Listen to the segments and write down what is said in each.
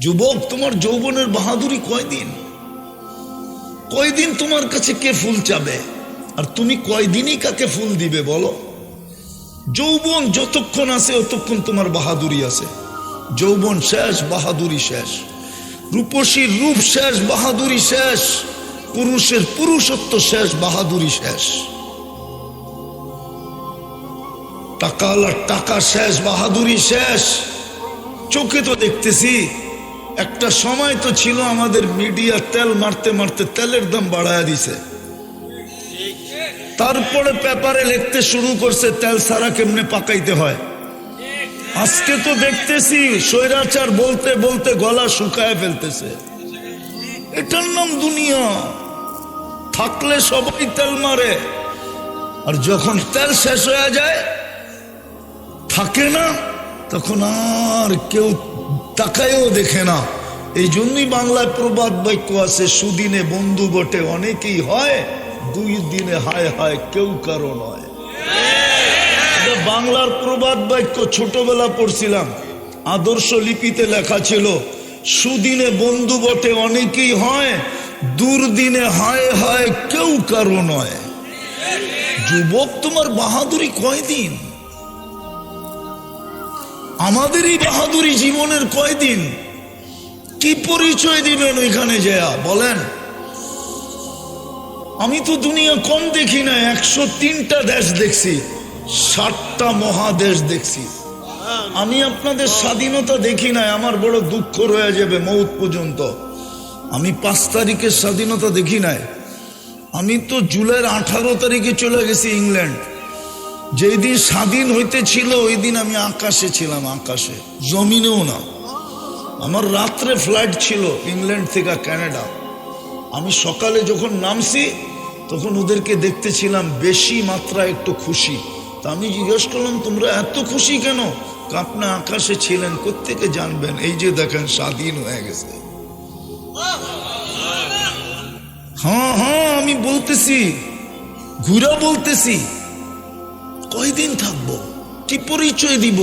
যুবক, তোমার যৌবনের বাহাদুরি কয়দিন? কয়দিন তোমার কাছে কে ফুল চাবে? আর তুমি কয়দিনই কাকে ফুল দিবে বলো? যৌবন যতক্ষণ আছে ততক্ষণ তোমার বাহাদুরি আছে। যৌবন শেষ, বাহাদুরি শেষ। রূপসীর রূপ শেষ, বাহাদুরি শেষ। পুরুষের পুরুষত্ব শেষ, বাহাদুরি শেষ। টাকাওয়ালার টাকা শেষ, বাহাদুরি শেষ। চোখে তো দেখতেছি। একটা সময় তো ছিল আমাদের মিডিয়া তেল মারতে মারতে তেলের দাম বাড়ায় দিছে। তারপরে পেপারে লিখতে শুরু করছে তেল ছাড়া কেমনে পাকাইতে হয়। আজকে তো দেখতেছি স্বৈরাচার বলতে বলতে গলা শুকায় ফেলতেছে। এটার নাম দুনিয়া। থাকলে সবাই তেল মারে, আর যখন তেল শেষ হয়ে যায়, থাকে না, তখন আর কেউ তাকায়ও দেখে না। এই জন্যই বাংলায় প্রবাদ বাক্য আছে, সুদিনে বন্ধু বটে অনেকেই হয়, দুই দিনে হায় হায় কেউ কারো নয়। বাংলার প্রবাদ বাক্য ছোটবেলা পড়ছিলাম, আদর্শ লিপিতে লেখা ছিল, সুদিনে বন্ধু বটে অনেকেই হয়, দুর্দিনে হায় হায় কেউ কারো নয়। যুবক, তোমার বাহাদুরি কয়দিন? আমাদের এই বাহাদুরি জীবনের কয়দিন? কি পরিচয় দিবেন ওইখানে যেয়া বলেন? আমি তো দুনিয়া কম দেখি না, 103টা দেশ দেখছি, 60টা মহাদেশ দেখছি। আমি আপনাদের স্বাধীনতা দেখি নাই, আমার বড় দুঃখ রয়ে যাবে মৌত পর্যন্ত। আমি 5 তারিখের স্বাধীনতা দেখি নাই। আমি তো জুলাইয়ের 18 তারিখে চলে গেছি ইংল্যান্ড। যেই দিন স্বাধীন হইতে ছিল ওই দিন আমি আকাশে ছিলাম, আকাশে, জমিনেও না। আমার রাত্রে ফ্লাইট ছিল ইংল্যান্ড থেকে কানাডা। আমি সকালে যখন নামছি তখন ওদেরকে দেখতেছিলাম বেশি মাত্রা একটু খুশি। তা আমি জিজ্ঞেস করলাম, তোমরা এত খুশি কেন? আপনি আকাশে ছিলেন, কোত্থেকে জানবেন? এই যে দেখেন স্বাধীন হয়ে গেছে। হ্যাঁ হ্যাঁ, আমি বলতেছি, ঘুরা বলতেছি, কয়দিন থাকবো? কি পরিচয় দিব?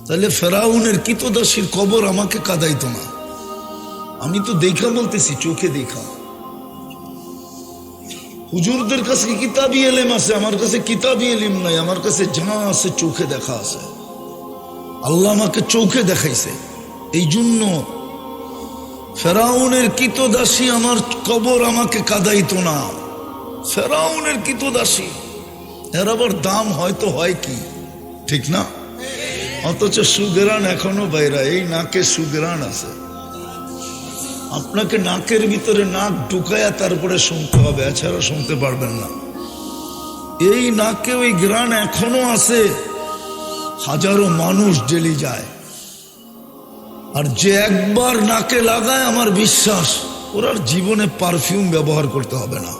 তাহলে ফেরাউনের কিতদাসীর কবর আমাকে কাঁদাইতো না। আমি তো দেখা বলতেছি, চোখে দেখা। হুজুরদের কাছে কিতাবি এলেম আছে, আমার কাছে কিতাবি এলিম নাই। আমার কাছে যা আছে চোখে দেখা আছে। আল্লাহ আমাকে চোখে দেখাইছে। এই জন্য ফেরাউনের কিতদাসী আমার কবর আমাকে কাঁদাইতো না। ফেরাউনের কিতদাসী, এর আবার দাম হয়তো হয় কি, ঠিক না? অথচ সুগ্রাণ এখনো বাইরা, এই নাকে সুগ্রাণ আছে। আপনাকে নাকের ভিতরে নাক ঢুকায়া তারপরে শুনতে হবে, এছাড়া শুনতে পারবেন না। এই নাকে ওই গ্রাণ এখনো আছে। হাজারো মানুষ ডেলি যায়, আর যে একবার নাকে লাগায়, আমার বিশ্বাস ওর আর জীবনে পারফিউম ব্যবহার করতে হবে না।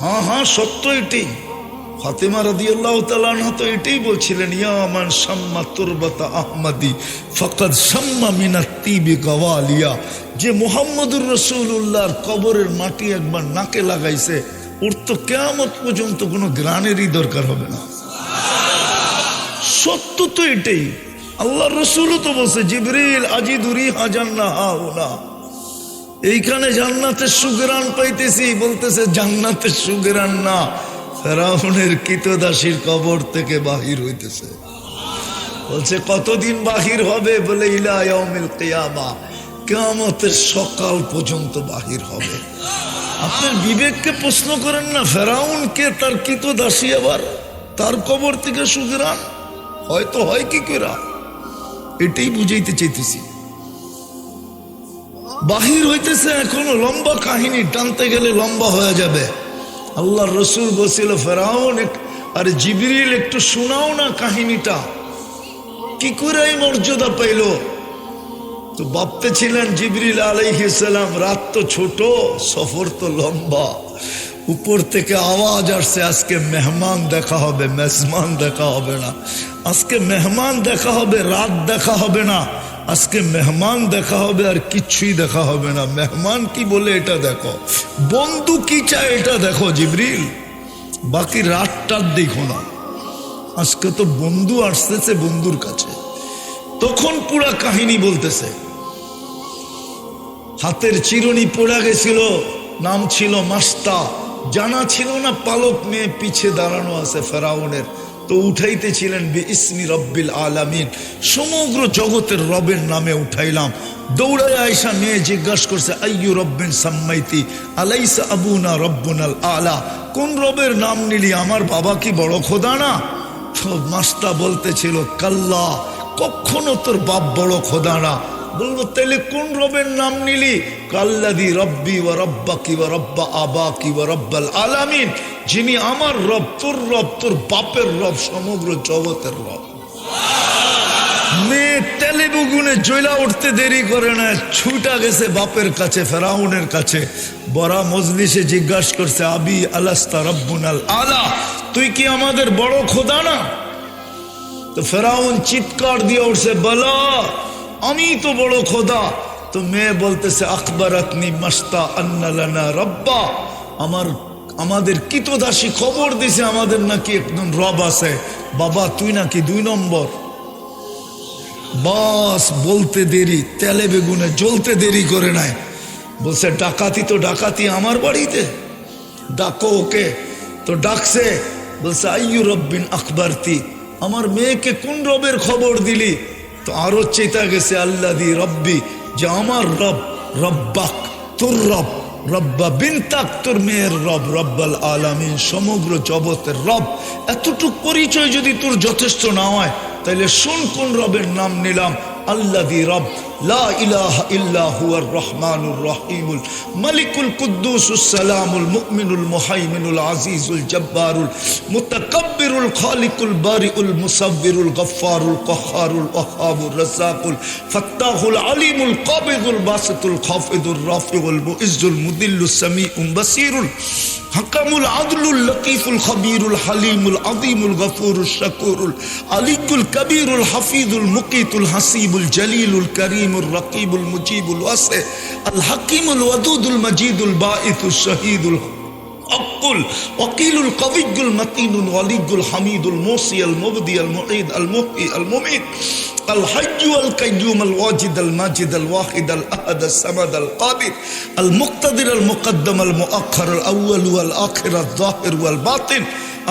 হ্যাঁ হ্যাঁ, সত্য এটি। ফাতেমা রাদিয়াল্লাহু তাআলা আনহা তো এটাই বলছিলেন, ইয়া মান শাম্মা তুরবাতা আহমদি ফাকাদ শাম্মা মিনাত তিবি গাওয়ালিয়া। যে মুহাম্মদুর রাসূলুল্লাহর কবরের মাটি একবার নাকে লাগাইছে, ওর তো কিয়ামত পর্যন্ত কোনো গ্রানেরই দরকার হবে না। সত্য তো এটাই। আল্লাহর রাসূলও তো বলছে, জিবরিল আজিদু রিহা জান্নাহা, এইখানে জান্নাতের সুগ্রাণ পাইতেছি। বলতেছে জান্নাতের সুগ্রাণ না, ফেরাউনের কিতদাসীর কবর থেকে বাহির হইতেছে। বলছে কতদিন বাহির হবে? বলে ইলা ইয়াউমিল কিয়ামা, কিয়ামতের সকাল পর্যন্ত বাহির হবে। আপনার বিবেককে প্রশ্ন করেন না, ফেরাউনকে তার কিতদাসী আবার তার কবর থেকে সুগ্রাণ হয়তো হয় কি করে? এটাই বুঝাইতে চাইতেছি। বাহির হইতেছে, এখনো লম্বা কাহিনী, টানতে গেলে লম্বা হয়ে যাবে। আল্লাহর রসুল বলছিল, ফেরাউন আর জিবরিল একটু শোনাও না কাহিনীটা, কি করে এই মর্যাদা পাইল? তো ভাবতে ছিলেন জিবরিল আলাইহিস সালাম, রাত তো ছোট, সফর তো লম্বা। উপর থেকে আওয়াজ আসছে, আজকে মেহমান দেখা হবে, মেজমান দেখা হবে না। আজকে মেহমান দেখা হবে, রাত দেখা হবে না। আজকে মেহমান দেখা হবে, আর কিচ্ছুই দেখা হবে না। মেহমান কি বলে এটা দেখো, বন্ধু কি চায় এটা দেখো জিবরিল, বাকি রাতটার দেখো না। আজকে তো বন্ধু আসতেছে বন্ধুর কাছে। তখন পুরা কাহিনী বলতেছে। হাতের চিরুনি পড়ে গেছিল, নাম ছিল মাস্তা, জানা ছিল না পালক মেয়ে পিছে দাঁড়ানো আছে ফেরাউনের। তো উঠাইতেছিলেন বিইসমি রব্বিল আলামিন, সমগ্র জগতের রবের নামে উঠাইলাম। দৌড়ায় আয়েশা মেয়ে জিজ্ঞাসা করছে, আইয়ু রব্বিন সাম্মাইতি আলাইসা আবুনা রব্বুনাল আলা, কোন রবের নাম নিলি, আমার বাবা কি বড় খোদা না? তো মাস্তা বলতেছিল, কাল্লা, কখনো তোর বাপ বড় খোদা না। বলবো তাইলে কোন রবের নাম নিলি? কাল্লাদি রব্বি ওয়া রব্বাকি ওয়া রব্বা আবাকি ওয়া রব্বাল আলামিন, যিনি আমার রব, তোর বাপের রব, সমগ্র জগতের রব। মেয়ে তেলে বুগুনে জ্বলা উঠতে দেরি করে না, ছুটা গেছে বাপের কাছে, ফেরাউনের কাছে। বড়া মজলিসে জিজ্ঞাসা করছে, আবি আলাস্তা রব্বুনাল আলা, তুই কি আমাদের বড় খোদা না? তো ফেরাউন চিৎকার দিয়ে উঠছে, বলা আমি তো বড় খোদা। তো মেয়ে বলতেছে, আখবরাতনি মাস্তা আন্না লানা রব্বা, আমাদের কিতদাসী খবর দিছে আমাদের নাকি একজন রব আছে। বাবা তুই নাকি 2 নম্বর। বাস বলতে দেরি, তেলে বেগুনে জ্বলতে দেরি করে নাই। বলছে, ডাকাতি তো ডাকাতি আমার বাড়িতে, ডাকো ওকে। তো ডাকছে, বলছে, আইয়ু রব্বিন আখবরতি, আমার মেয়েকে কোন রবের খবর দিলি? তো আরো চেতা গেছে, আল্লাদি রব্বি, যে আমার রব, রব্বাক তোর রব, রব্বা বিনতাক তোর মেয়ের রব, রব্বাল আলামিন সমগ্র জগতের রব। এতটুক পরিচয় যদি তোর যথেষ্ট না হয়, তাইলে শোন কোন রবের নাম নিলাম। আল্লাদি রব, লা ইলাহা ইল্লা হুয়ার রহমানুর রহিমুল মালিকুল কুদ্দুসুস সালামুল মুমিনুল মুহাইমিনুল আজিজুল জব্বারুল মুতাকাব্বিরুল খালিকুল বারিউল মুসাব্বিরুল গফফারুল কহ্হারুল ওয়াহ্হাবুর রাজ্জাকুল ফাত্তাহুল আলিমুল কাবিদুল বাসিতুল খাফিদুর রাফিউল মুইজ্জুল মুদিল্লুস সামিউল বাসিরুল হাকামুল আদলুল লতীফুল খবীরুল হালিমুল আযীমুল গফুরুশ শাকুরুল আলিকুল কবীরুল হাফিজুল মুকিতুল হাসিবুল জলিলুল করিমুর রকিবুল মুজিবুল ওয়াসি আল হাকিমুল ওয়াদুদুল মজিদুল বাঈসুশ শহীদুল أقل وقيل القوي المتين الولي الحميد الموصي المبدي المعيد المحيي المميت الحي والقيوم الواجد الماجد الواحد الأحد الصمد القادر المقتدر المقدم المؤخر الأول والآخر الظاهر والباطن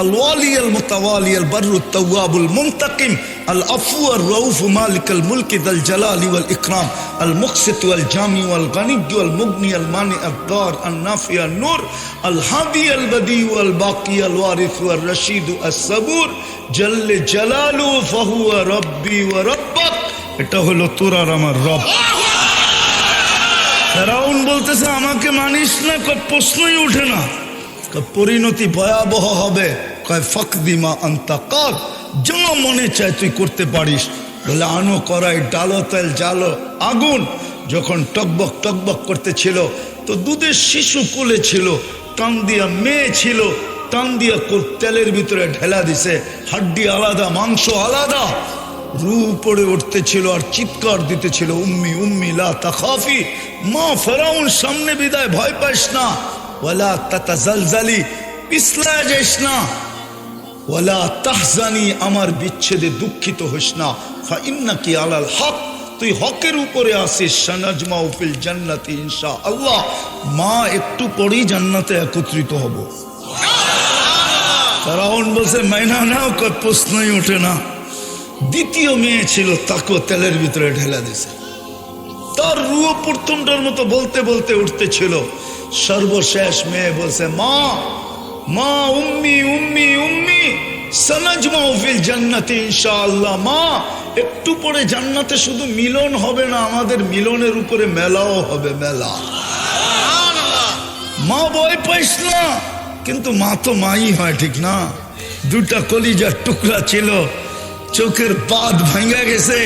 الوالي المتوالي البر التواب المنتقم العفو الرؤوف مالك الملك ذا الجلال والإكرام المقسط والجامع والغني والمغني المانع الضار النافع النور الهادي البديع والباقي الوارث والرشيد الصبور جل جلاله فهو ربي وربك। এটা হলো তোর আর আমার রব। ফেরাউন বলতেছে, আমাকে মানিস না? প্রশ্নই উঠে না। পরিণতি ভয়াবহ হবে। কয় ফাকদিমা আনতা কাদ, যা মনে চায় তুই করতে পারিস। বলে, আনো করাই, ডালো তেল, জালো আগুন। যখন টকবক টকবক করতেছিল, তো দুধের শিশু কোলে ছিল, টান দিয়া মেয়ে ছিল, টান দিয়া তেলের ভিতরে ঢেলা দিছে। হাড্ডি আলাদা, মাংস আলাদা, রু পড়ে উঠতেছিল আর চিৎকার দিতেছিল, উম্মি উম্মি লা তাখাফি, মা ফেরাউন সামনে বিদায়, ভয় পাইস না। ওয়ালা তাতাজালজালি, পিছলা যাইস না। ওয়ালা তাহজানি, আমার বিচ্ছেদে দুঃখিত হইস না। ফাইন্নাকি আলাল হক, তুই হকের উপরে আসিস। সানাজমাউ ফিল জান্নাতি ইনশাআল্লাহ, মা একটু পরেই জান্নাতে একত্রিত হব। ফেরাউন বলছে, মাইনা নাও, প্রশ্নই ওঠে না। দ্বিতীয় মেয়ে ছিল, তাকেও তেলের ভিতরে ঢেলা দিছে। তার রুহ প্রথমটার মতো বলতে বলতে উঠতেছিল। সর্বশেষ মেয়ে বলছে, মা মা উম্মি উম্মি উম্মি সানাজমাউ ফিল জান্নাতি ইনশাআল্লাহ, মা একটু পরে জান্নাতে শুধু মিলন হবে না, আমাদের মিলনের উপরে মেলাও হবে, মেলা। মা ভয় পাইস না, কিন্তু মা তো মাই হয়, ঠিক না? দুটা কলিজার টুকরা ছিল, চোখের পাত ভাঙা গেছে,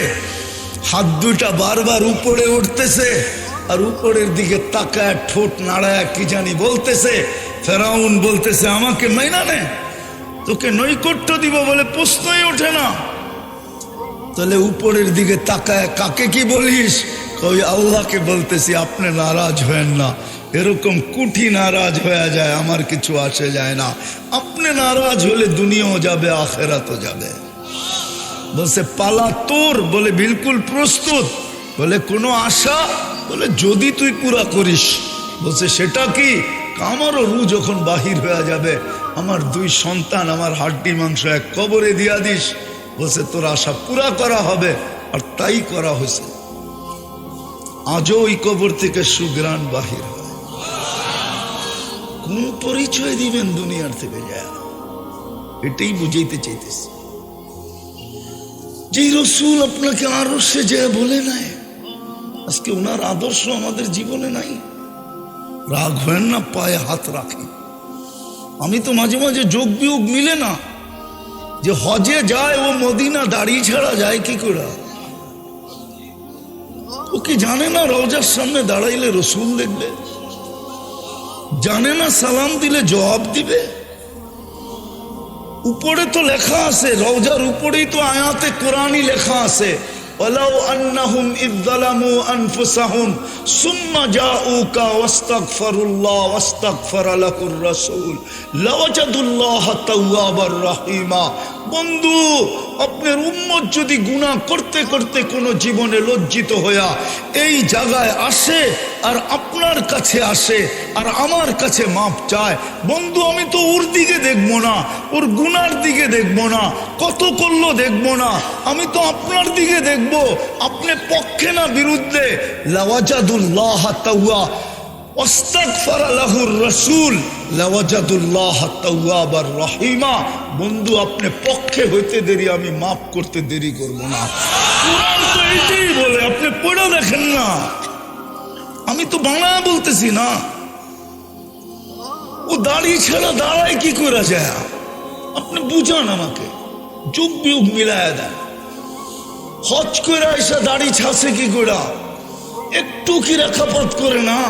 হাত দুটা বারবার উপরে উঠতেছে, আর উপরের দিকে তাকায় ঠোঁট নাড়ায় কি জানি বলতেছে। ফেরাউন বলতেছে, আমাকে মাইনা নে, তোকে নৈকট্য দিব বলে প্রশ্নই ওঠে না। তাহলে উপরের দিকে তাকায় কাকে কি বলিস? কই আল্লাহকে বলতেছি, আপনি নারাজ হয়েন না। এরকম কুঠি নারাজ হয়ে যায়, আমার কিছু আসে যায় না। আপনি নারাজ হলে দুনিয়াও যাবে, আখেরাতও যাবে। বলছে পালা তোর, বলে বিলকুল প্রস্তুত, বলে কোনো আশা, বলে যদি তুই পুরা করিস। বলছে সেটা কি? আমারও রু যখন বাহির হয়ে যাবে, আমার 2 সন্তান, আমার হাড্ডি মাংস এক কবরে দিয়া দিস। বলছে তোর আশা পুরা করা হবে। আর তাই করা হয়েছে। আজও ওই কবর থেকে সুগ্রাণ বাহির হয়। কোন পরিচয় দিবেন দুনিয়ার থেকে যায়? এটাই বুঝাইতে চাইতেছি। যে রসুল আপনাকে আরো সে যায় বলে নাই, আজকে ওনার আদর্শ আমাদের জীবনে নাই। রাগ হয় না, পায়ে হাত রাখে। আমি তো মাঝে মাঝে যোগ বিয়োগ মিলে না, যে হজে যায় ও মদিনা দাড়ি ছাড়া যায় কি করে? ও কি জানে না রওজার সামনে দাঁড়াইলে রসুল দেখবে? জানে না সালাম দিলে জবাব দিবে? উপরে তো লেখা আছে, রওজার উপরেই তো আয়াতে কোরআনই লেখা আছে, ওয়ালাউ আন্নাহুম ইয যালামু আনফুসাহুম সুম্মা জাউকা ওয়াস্তাগফিরুল্লাহ ওয়াস্তাগফারা লাকুর রাসূল লাওয়াজাদুল্লাহা তাওয়াবার রহিমা। বন্ধু, আপনার উম্মত যদি গুনাহ করতে করতে কোনো জীবনে লজ্জিত হইয়া এই জায়গায় আসে আর আপনার কাছে আসে আর আমার কাছে মাপ চায়, বন্ধু আমি তো ওর দিকে দেখবো না, ওর গুনার দিকে দেখবো না, কত করলো দেখবো না, আমি তো আপনার দিকে দেখবো, আপনি পক্ষে না বিরুদ্ধে। লাওয়াজাদুল্লাহ তাওয়া ওয়াস্তাগফারা লাহুর রাসূল লাওয়াজাদুল্লাহ তাওয়াবার রহিমা। বন্ধু আপনি পক্ষে হইতে দেরি, আমি মাফ করতে দেরি করব না। কুরআন তো এইটাই বলে, আপনি পড়ে দেখেন না, আমি তো বাংলা বলতেছি না। ও দাড়ি ছাড়া দাঁড়ায় কি করে যায়? আপনি বুঝান আমাকে, যুগ বিয়োগ মিলায় দেন। হজ করে এসে দাড়ি ছাসে কি করে? একটু কি রেখাপাত করে না?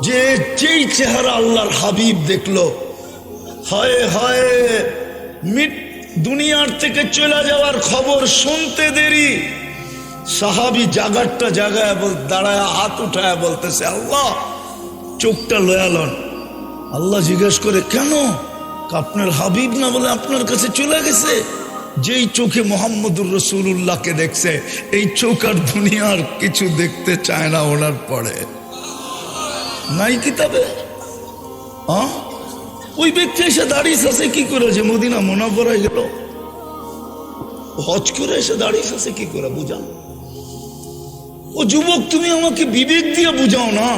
যে যেই চেহারা আল্লাহর হাবিব দেখলো, হায় হায়, দুনিয়ার থেকে চলে যাওয়ার খবর শুনতে দেরি, সাহাবী জাগারটা জাগায় দাঁড়ায় হাত উঠায় বলতেছে আল্লাহ চোখটা লয়ালন। আল্লাহ জিজ্ঞেস করে কেন? আপনার হাবিব না বলে আপনার কাছে চলে গেছে? যেই চোখে মোহাম্মদুর রাসূলুল্লাহকে দেখছে, এই চোখ আর দুনিয়ার কিছু দেখতে চায় না ওনার পরে। নাই কিতাবে ওই ব্যক্তি এসে দাঁড়িয়ে আছে কি করে? যে মদিনা মুনাওয়ারায় গেল, হজ করে এসে দাঁড়িয়ে আছে কি করে? বুঝান। ও যুবক, তুমি আমাকে বিবেক দিয়ে বুঝাও না,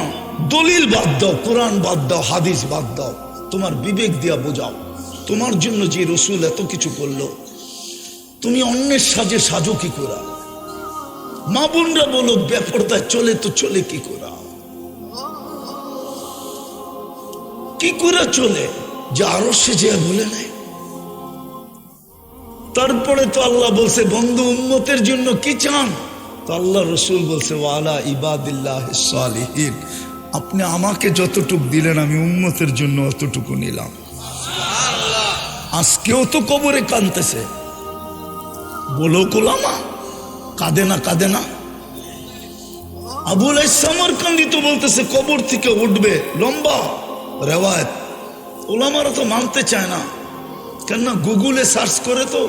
দলিল বাদ দাও, কোরআন বাদ দাও, হাদিস বাদ দাও, তোমার বিবেক দিয়া বোঝাও। তোমার জন্য যে রসুল এত কিছু করলো, তুমি অন্যের সাজে সাজো কি করা? মা বোনরা বলো বেপরদায় চলে তো চলে কি করা? কি করে চলে যে আরো সে যে বলে নাই? তারপরে তো আল্লাহ বলছে বন্ধু উম্মতের জন্য কি চান? তো আল্লাহ রসুল বলছে ওয়ালা ইবাদিল্লাহিস সালিহিন, আপনি আমাকে যতটুকু দিলেন আমি উম্মতের জন্য অতটুকু নিলাম। আজকেও তো কবরে কাঁদতেছে, বলো কোলামা কাঁদে না? কাঁদে না? আবুল সামরকান্দি তো বলতেছে কবর থেকে উঠবে, লম্বা রেওয়ায়ত। ওলামারা তো মানতে চায় না, কেননা গুগলে সার্চ করে তো।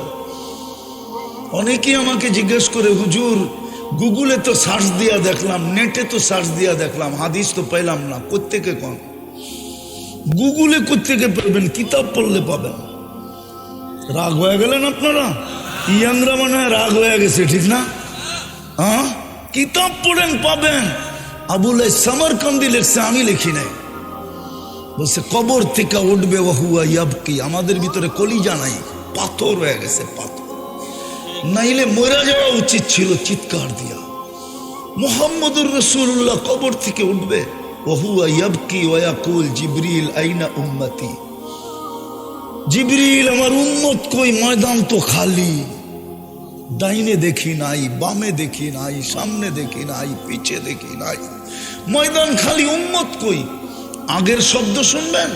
অনেকেই আমাকে জিজ্ঞেস করে হুজুর গুগলে তো সার্চ দিয়া দেখলাম, নেটে তো সার্চ দিয়া দেখলাম, হাদিস তো পাইলাম না। কোত্থেকে কোন গুগলে কোত্থেকে পাবেন? কিতাব পড়লে পাবেন। রাগ হয়ে গেলেন আপনারা, ইয়াংরা মনে হয় রাগ হয়ে গেছে, ঠিক না? হ্যাঁ, কিতাব পড়েন পাবেন। আবুল সামরকান্দি লিখছে, আমি লিখি নাই। বলছে কবর থেকে উঠবে ওয়াহুয়া ইয়াবকি। আমাদের ভিতরে কলিজা নাই, পাথর হয়ে গেছে, পাথর। নাইলে মরে যাওয়া উচিত ছিল চিৎকার দিয়া। মুহাম্মদুর রাসূলুল্লাহ কবর থেকে উঠবে, ওয়াহুয়া ইয়াবকি ওয়া ইয়াকুল জিবরিল আইনা উম্মতি। জিবরিল আমার উম্মত কই? ময়দান তো খালি, ডাইনে দেখি নাই, বামে দেখি নাই, সামনে দেখি নাই, পিছে দেখি নাই, ময়দান খালি, উম্মত কই? আগের শব্দ শুনবেন,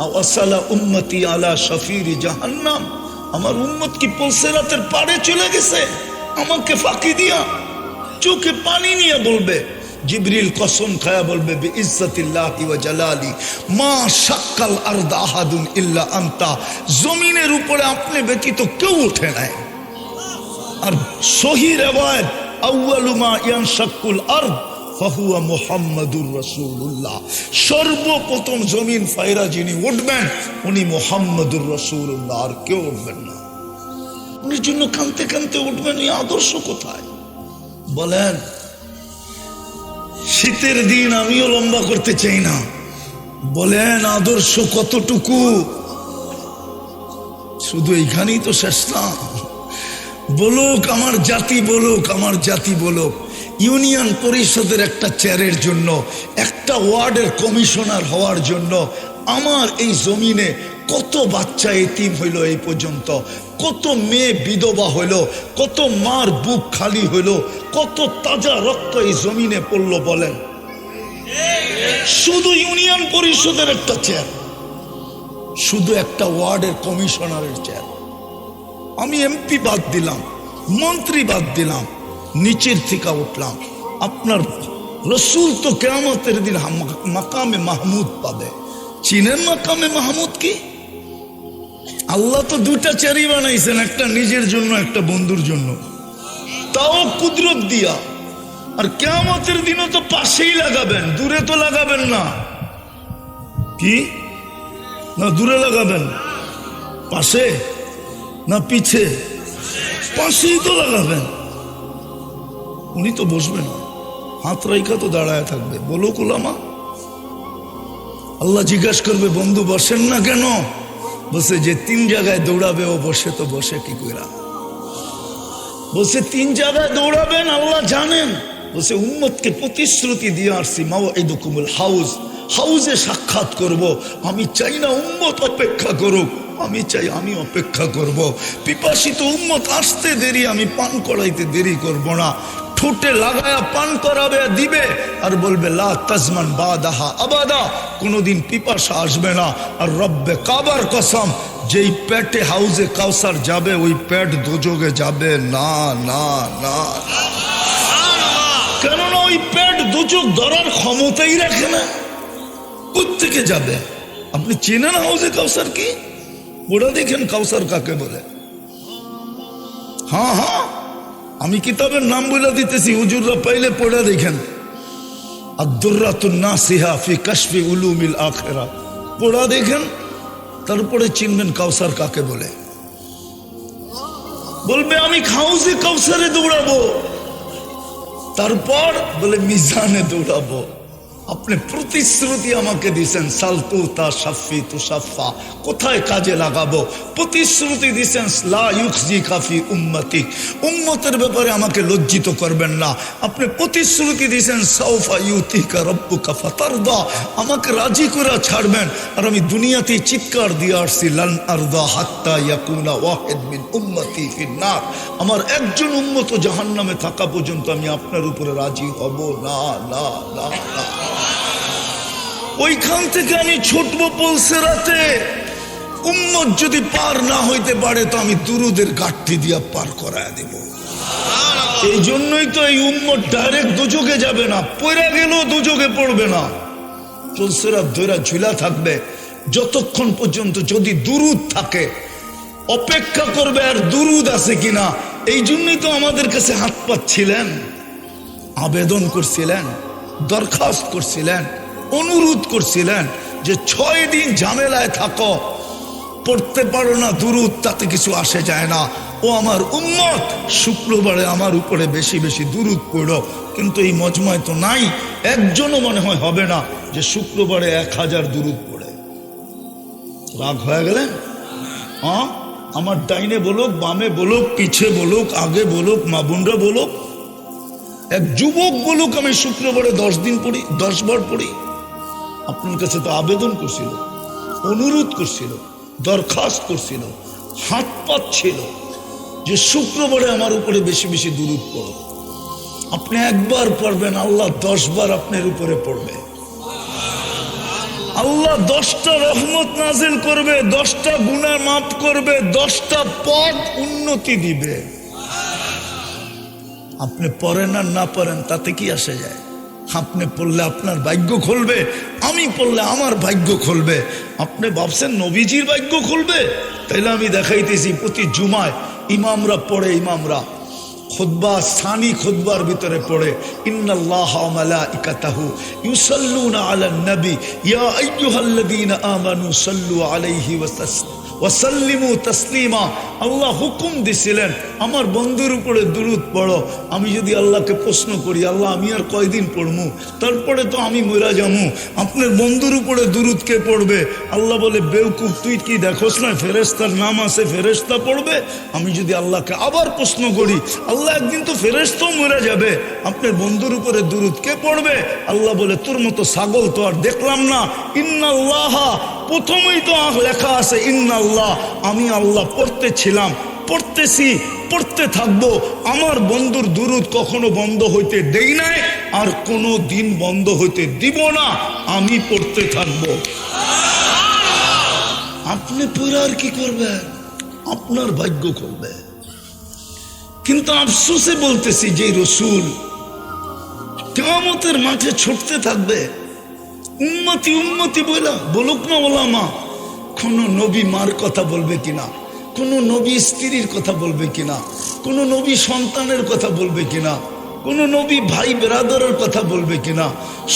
আওয়াসালা উম্মতি আলা শাফিরি জাহান্নাম। আমার উম্মত কি পুলসিরাতের পাড়ে চলে গেছে আমাকে ফাঁকি দিয়া? চোখে পানি নিয়ে বলবে, জিবরিল কসম খায়া বলবে বিইজ্জাতিল্লাহি ওয়া জালালি মা শাক্কাল আরদ আহাদুন ইল্লা আনতা। জমিনের উপরে আপনি ব্যতীত কেউ ওঠে নাই। আর সহি রিওয়ায়াত আউয়ালু মা ইয়ানশাক্কুল আরদ ফাহুয়া মুহাম্মাদুর রাসূলুল্লাহ, সর্বপ্রথম জমিন ফায়রা যিনি উঠবেন উনি মুহাম্মাদুর রাসূলুল্লাহ, আর কেউ উঠবেন না। উনির জন্য কানতে কানতে উঠবেন। এই আদর্শ কোথায় বলেন? শীতের দিন আমিও লম্বা করতে চাই না, বলেন আদর্শ কতটুকু? শুধু এইখানেই তো শেষ না। বলুক আমার জাতি, বলুক আমার জাতি, বলুক ইউনিয়ন পরিষদের একটা চেয়ারের জন্য, একটা ওয়ার্ডের কমিশনার হওয়ার জন্য আমার এই জমিনে কত বাচ্চা এতিম হইল এই পর্যন্ত, কত মেয়ে বিধবা হইল, কত মার বুক খালি হইল, কত তাজা রক্ত এই জমিনে পড়লো বলেন? শুধু ইউনিয়ন পরিষদের একটা চেয়ার, শুধু একটা ওয়ার্ডের কমিশনারের চেয়ার। আমি এমপি বাদ দিলাম, মন্ত্রী বাদ দিলাম, নিচের থেকে উঠলাম। আপনার রসুল তো কিয়ামতের দিন মাকামে মাহমুদ পাবে। চীনের মাকামে মাহমুদ কি? আল্লাহ তো দুইটা চেয়ারই বানাইছেন, একটা নিজের জন্য, একটা বন্ধুর জন্য, তাও কুদরত দিয়া। আর কিয়ামতের দিনও তো পাশেই লাগাবেন, দূরে তো লাগাবেন না। কি না দূরে লাগাবেন? পাশে না পিছে? পাশেই তো লাগাবেন। উনি তো বসবেন, হাত রাইখা তো দাঁড়ায় থাকবে। বলো কুলামা, আল্লাহ জিজ্ঞাসা করবে বন্ধু বসেন না কেন? বসে যে 3 জায়গায় দৌড়াবে ও বসে, তো বসে কি কইরা? বসে 3 জায়গায় দৌড়াবেন আল্লাহ জানেন। বসে উম্মতকে প্রতিশ্রুতি দিয়ে আসছি, মাওয়াইদুকুমুল হাউজ, হাউজে সাক্ষাৎ করব। আমি চাই না উম্মত অপেক্ষা করুক, আমি চাই আমি অপেক্ষা করব। পিপাসিত উম্মত আসতে দেরি, আমি পান করাইতে দেরি করব না। ঠোঁটে লাগায়া পান করাবে দিবে, আর বলবে লা তাজমান বাদাহা আবাদা, কোনোদিন পিপাসা আসবে না। আর রব্বে কাবার কসম, যেই পেটে হাউজে কাউসার যাবে ওই পেট দোজগে যাবে না, না, না। কেননা ওই পেট দোজগ ধরার ক্ষমতাই রাখে না। কোত্থেকে যাবে? আপনি চেনেন হাউজে কাউসার কি? ওরা দেখেন কাউসার কাকে বলে। হ্যাঁ হ্যাঁ, আমি কিতাবের নাম বলে দিতেছি, হুজুররা পাইলে পড়া দেখেন। আদ-দুররাতুন নাসিহা ফি কাশফি উলুমিল আখিরা, পড়া দেখেন, তারপরে চিনবেন কাউসার কাকে বলে। বলবে আমি হাউজে কাউসারে দৌড়াবো, তারপর বলে মিজানে দৌড়াবো। আপনি প্রতিশ্রুতি আমাকে দিয়েছেন, সালতু তা সাফি তু সাফা, কোথায় কাজে লাগাবো? প্রতিশ্রুতি দিয়েছেন লা ইউখজি কাফি উম্মতি, উম্মতের ব্যাপারে আমাকে লজ্জিত করবেন না। আপনি প্রতিশ্রুতি দিয়েছেন সাউফা ইউতিকা রব্বুকা ফাতারদা, আমাকে রাজি করে ছাড়বেন। আর আমি দুনিয়াতে চিৎকার দিয়ে আসছি, লান আরদা হাত্তা ইয়াকুনা ওয়াহিদ মিন উম্মতি ফিন্নার, আমার একজন উম্মত জাহান্নামে থাকা পর্যন্ত আমি আপনার উপরে রাজি হব না, না, না, না। ওইখান থেকে আমি ছুটবো পুলসিরাতে। উম্মত যদি পার না হইতে পারে তো আমি দুরুদের ঘাটতি দিয়া পার করায় দেব। এই জন্যই তো এই উম্মত ডাইরেক্ট দুযোগে যাবে না, পড়ে গেলেও দুযোগে পড়বে না। পুলসিরাত ধরে ঝুলা থাকবে যতক্ষণ পর্যন্ত যদি দুরুদ থাকে, অপেক্ষা করবে আর দুরুদ আছে কিনা। এই জন্যই তো আমাদের কাছে হাত পাচ্ছিলেন, আবেদন করছিলেন, দরখাস্ত করছিলেন, অনুরোধ করছিলেন যে 6 দিন ঝামেলায় থাকো, পড়তে পারো না দুরুদ, তাতে কিছু আসে যায় না। ও আমার উম্মত, শুক্রবারে আমার উপরে বেশি বেশি দুরুদ পড়ো। কিন্তু এই মজমায় তো নাই, একজনও মনে হয় হবে না যে শুক্রবারে 1000 দুরুদ পড়ে। রাগ হয়ে গেলেন? হ্যাঁ, আমার ডাইনে বলুক, বামে বলুক, পিছে বলুক, আগে বলুক, মা বোনরা বলুক, এক যুবক বলুক আমি শুক্রবারে 10 দিন পড়ি, 10 বার পড়ি। আপনার কাছে তো আবেদন করছিল, অনুরোধ করছিল, দরখাস্ত করছিল, হাত পাচ্ছিল যে শুক্রবারে আমার উপরে বেশি বেশি দুরূদ পড়ো। আপনি একবার পড়বেন, আল্লাহ 10 বার আপনার উপরে পড়বে। আল্লাহ 10টা রহমত নাজিল করবে, 10টা গুনাহ মাফ করবে, 10টা পথ উন্নতি দিবে। আপনি পড়েন আর না পড়েন তাতে কি আসে যায়? আপনি পড়লে আপনার ভাগ্য খুলবে, আমি পড়লে আমার ভাগ্য খুলবে। আপনি ভাবছেন নবীজির ভাগ্য খুলবে? তাইলে আমি দেখাইতেছি প্রতি জুমায় ইমামরা পড়ে, ইমামরা খুতবা সানি খুতবার ভিতরে পড়ে ইন্নাল্লাহা ওয়া মালাইকাতাহু ইউসাল্লুনা আলান নবী ইয়া আইয়ুহাল্লাযীনা আমানু সাল্লু আলাইহি ওয়া সাল্লিমু তাসলিমা। আল্লাহ হুকুম দিছিলেন আমার বন্ধুর উপরে দুরূদ পড়ো। আমি যদি আল্লাহকে প্রশ্ন করি, আল্লাহ আমি আর কয়দিন পড়মু, তারপরে তো আমি মরা যামু, আপনার বন্ধুর উপরে দুরূদ কে পড়বে? আল্লাহ বলে বেওকুফ, তুই কি দেখোস না ফেরেশতার নাম আছে, ফেরেশতা পড়বে। আমি যদি আল্লাহকে আবার প্রশ্ন করি, আল্লাহ একদিন তো ফেরেশতাও মরে যাবে, আপনার বন্ধুর উপরে দুরূদ কে পড়বে? আল্লাহ বলে তোর মতো ছাগল তো আর দেখলাম না। ইন্নাল্লাহা, প্রথমেই তো লেখা আছে ইন্নাল্লাহ, আমি আল্লাহ পড়তেছিলাম, পড়তেছি, পড়তে থাকবো। আমার বন্ধুর দুরূদ কখনো বন্ধ হইতে দেই নাই, আর কোনো দিন বন্ধ হইতে দিব না, আমি পড়তে থাকবো। আপনি পড়ে আর কি করবেন? আপনার ভাগ্য করবে। কিন্তু আফসোসে বলতেছি, যে রসুল কিয়ামতের মাঠে ছুটতে থাকবে, উম্মতি উম্মতি বলুক না ওলামা, কোন নবী মার কথা বলবে কিনা, কোন নবী স্ত্রীর কথা বলবে কিনা, কোন নবী সন্তানের কথা বলবে কিনা, কোন নবী ভাই বেরাদরের কথা বলবে কিনা?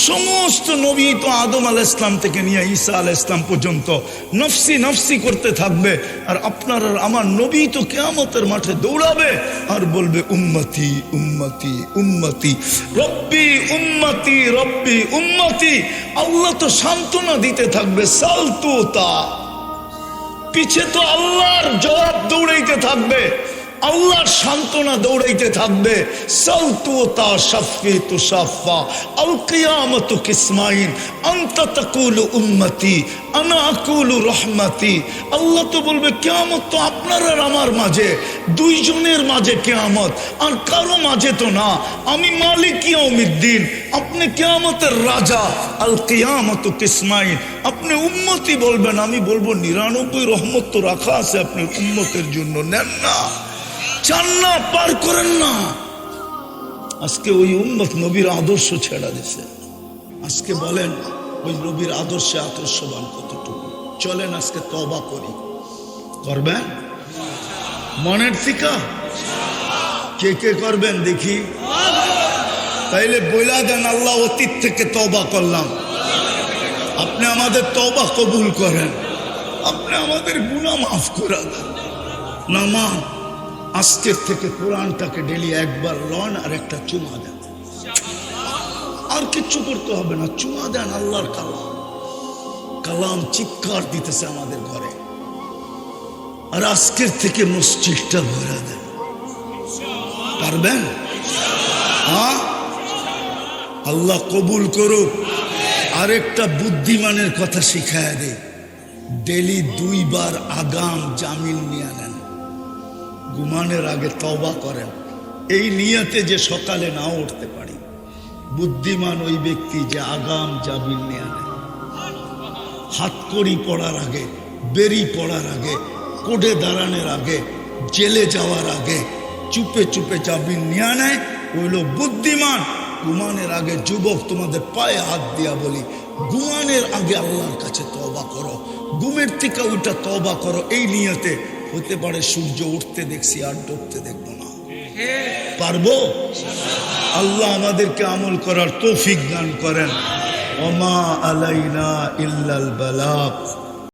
সমস্ত নবী তো আদম আলাইহিস সালাম থেকে নিয়ে ঈসা আলাইহিস সালাম পর্যন্ত নফসি নফসি করতে থাকবে। আর আপনার আর আমার নবী তো কিয়ামতের মাঠে দৌড়াবে আর বলবে উম্মতি উম্মতি উম্মতি রব্বি উম্মতি রব্বি উম্মতি। আল্লাহ তো সান্ত্বনা দিতে থাকবে, সালতুতা, পিছে তো আল্লাহর জবাব দৌড়াইতে থাকবে, আল্লাহর সান্ত্বনা দৌড়াইতে থাকবে। সালতুতা শাফি তুশাফা আল কিয়ামতু কিসমাইন আনতা তাকুলু উম্মতি আনা আকুলু রহমতি। আল্লাহ তো বলবে কিয়ামত তো আপনার আর আমার মাঝে, দুইজনের মাঝে কিয়ামত, আর কারো মাঝে তো না। আমি মালিক ইয়াউমিদ্দিন, আপনি কিয়ামতের রাজা। আল কিয়ামতু কিসমাইন, আপনি উম্মতি বলবেন, আমি বলবো 99 রহমত তো রাখা আছে আপনার উম্মতের জন্য, নেন না, চান না, পার করেন না। আজকে ওই উম্মত নবীর আদর্শ ছেড়া দিছে। আজকে বলেন ওই নবীর আদর্শে আদর্শবান কতটুকু? চলেন আজকে তওবা করি, করবেন মনের থেকে? কে কে করবেন দেখি? তাইলে বইলা দেন, আল্লাহ অতীত থেকে তওবা করলাম, আপনি আমাদের তওবা কবুল করেন, আপনি আমাদের গুনাহ মাফ করে দেন। নামান আজকের থেকে কোরআনটাকে ডেলি একবার লন আর একটা চুমা দেন, আর কিচ্ছু করতে হবে না, চুমা দেন। আল্লাহর কালাম, কালাম চিৎকার দিতেছে আমাদের ঘরে। আর আজকের থেকে মসজিদটা ভরা দেন, পারবেন? হ্যাঁ, আল্লাহ কবুল করুক। আরেকটা বুদ্ধিমানের কথা শিখায় দে, ডেলি 2 বার আগাম জামিল নিয়ে নেন, ঘুমানোর আগে তওবা করেন, এই নিয়তে যে সকালে নাও উঠতে পারি। বুদ্ধিমান ওই ব্যক্তি যে আগাম জামিল নিয়ে নেয়, হাতকড়ি পড়ার আগে, বেরি পড়ার আগে, কোর্টে দাঁড়ানোর আগে, জেলে যাওয়ার আগে চুপে চুপে জামিল নিয়ে নেয়, ওই লোক বুদ্ধিমান। ঘুমানোর আগে, যুবক তোমাদের পায়ে হাত দিয়া বলি, ঘুমানোর আগে আল্লাহর কাছে তওবা করো, ঘুমের থেকে ওইটা তওবা করো, এই নিয়তে। হতে পারে সূর্য উঠতে দেখছি আর ডুবতে দেখবো না, পারবো? আল্লাহ আমাদেরকে আমল করার তৌফিক দান করেন। ওমা আলাইনা ইল্লাল বালাগ।